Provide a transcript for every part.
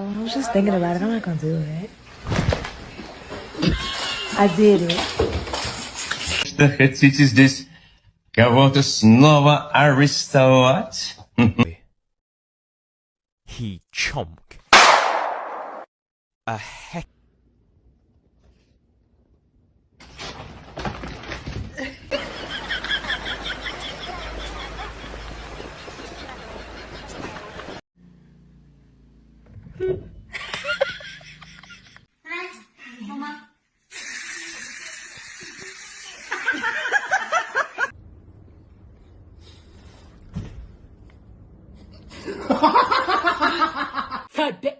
I was just thinking about it. I'm not gonna do it. I did it. Что хотите здесь кого-то снова арестовать? He chomp. A heck. God damn.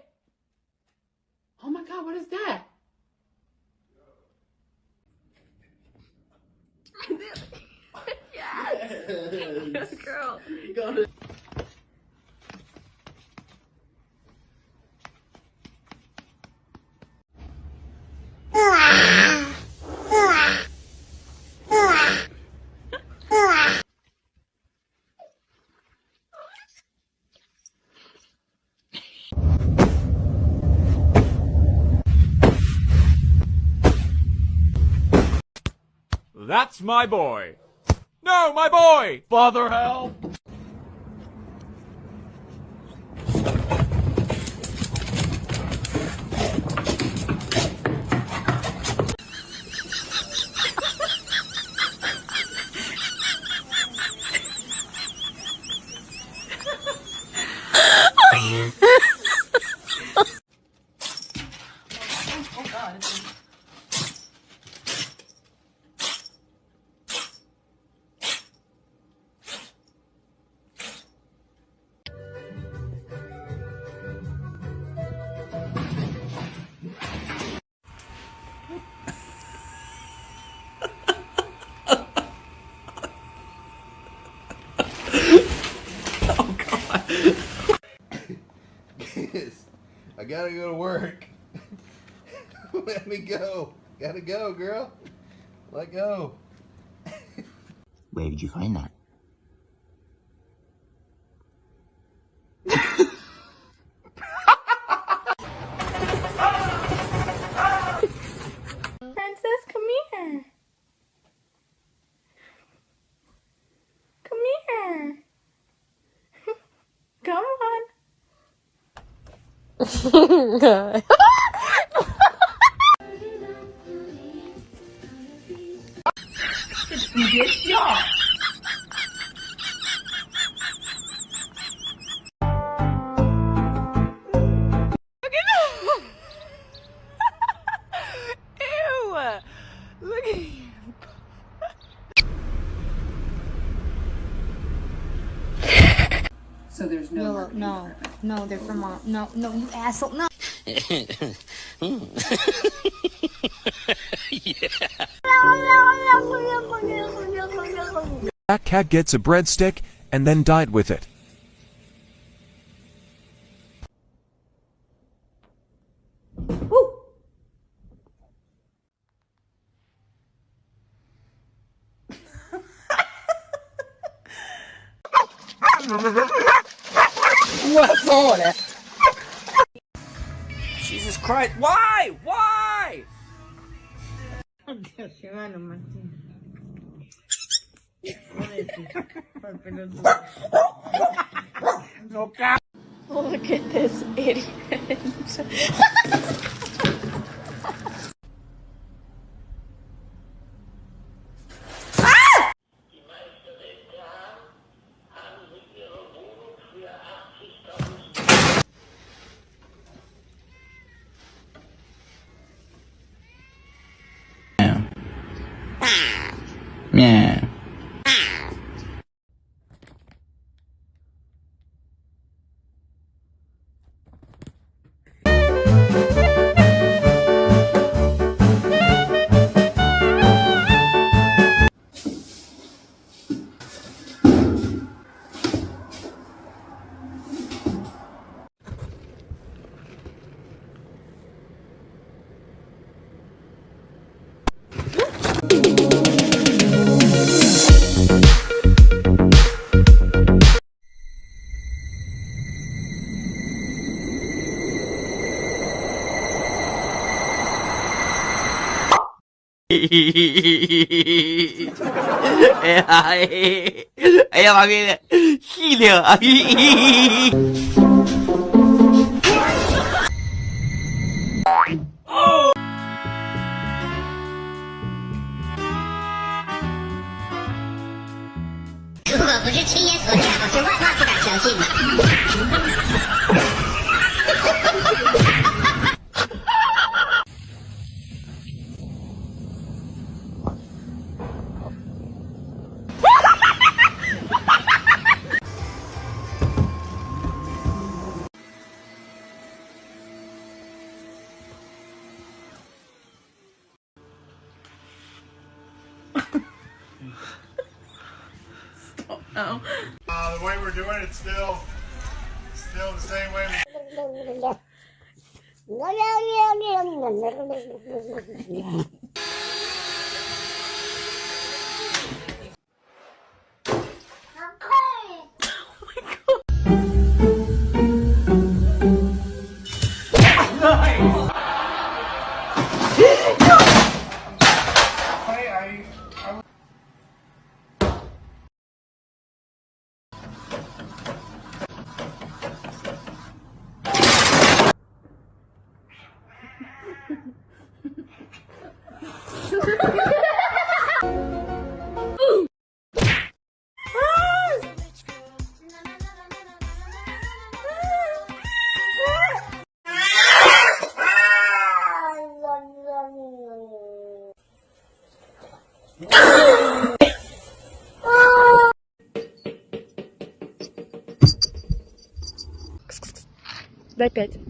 Oh my God, what is that? Yes. Girl. Go to That's my boy. No, my boy. Father, help. I gotta go to work. Let me go. Gotta go, girl. Let go. Where did you find that? Princess, come here. Come here. Come on. God. Ew. Look at you. So there's no No, they're from mom. No, you asshole. No. That cat gets a breadstick and then died with it. Jesus Christ! Why? Why? Look at this idiot. Meow. Ella va bien. Gilio. The way we're doing it, still the same way. Дай 5.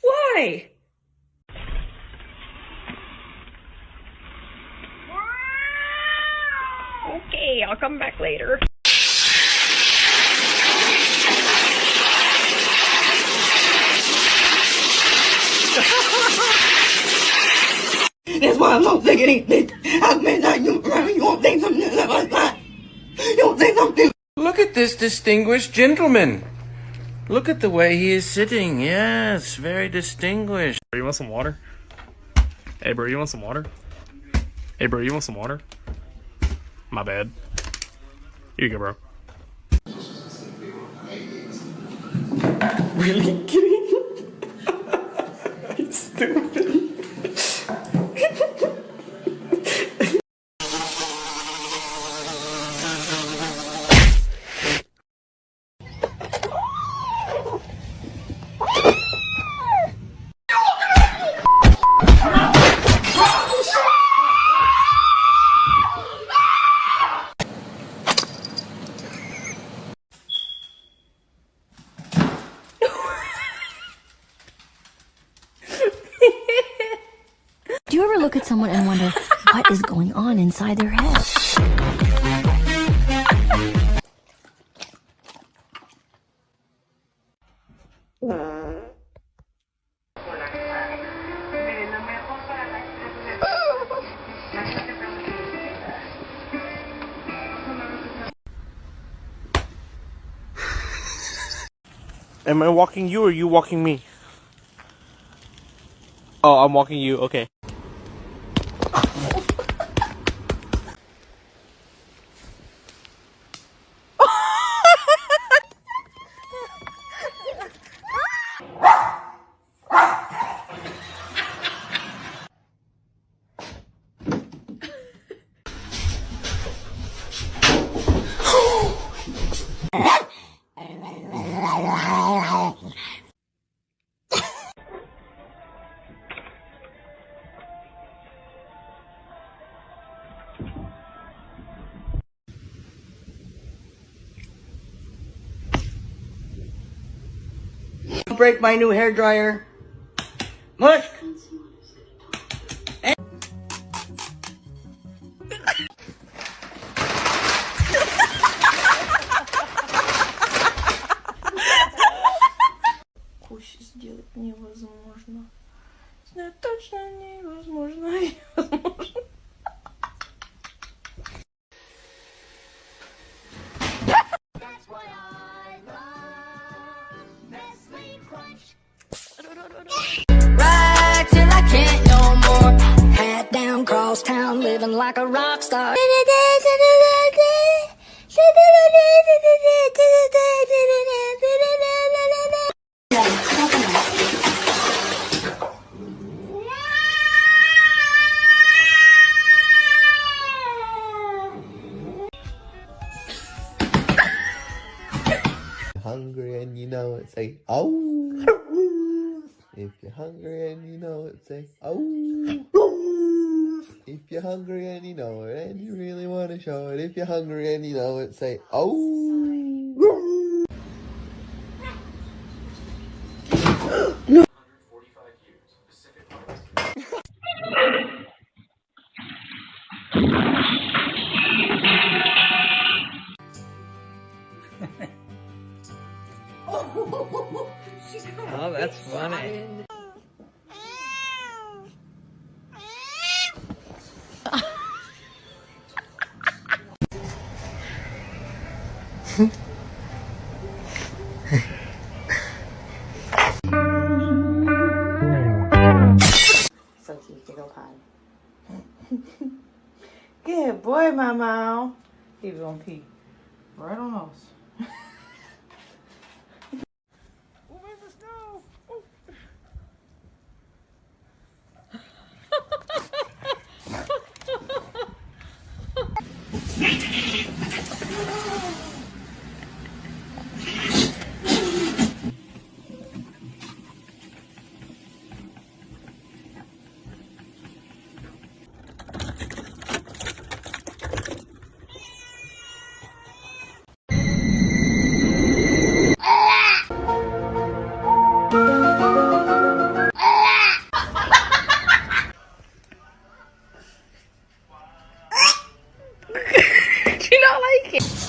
Why? Okay, I'll come back later. That's why I'm not thinking anything. I've been like you around. You won't think something like that. You won't think something. Look at this distinguished gentleman. Look at the way he is sitting. Yes, very distinguished. Bro, you want some water? Hey, bro, you want some water? Hey, bro, you want some water? My bad. Here you go, bro. Really kidding? It's stupid. Do you ever look at someone and wonder what is going on inside their head? Am I walking you or you walking me? Oh, I'm walking you. Okay. Break my new hair dryer. Mush. Кусь сделать невозможно. Знаю точно невозможно. Невозможно. Ride till I can't no more. Hat down, cross town, living like a rock star. Hungry and you know it, say oh. If you're hungry and you know it, say oh. If you're hungry and you know it, and you really want to show it. If you're hungry and you know it, say oh. Oh, that's funny. So cute, big old pie. Good boy, Mama. He was gonna pee right on us. Do you not like it?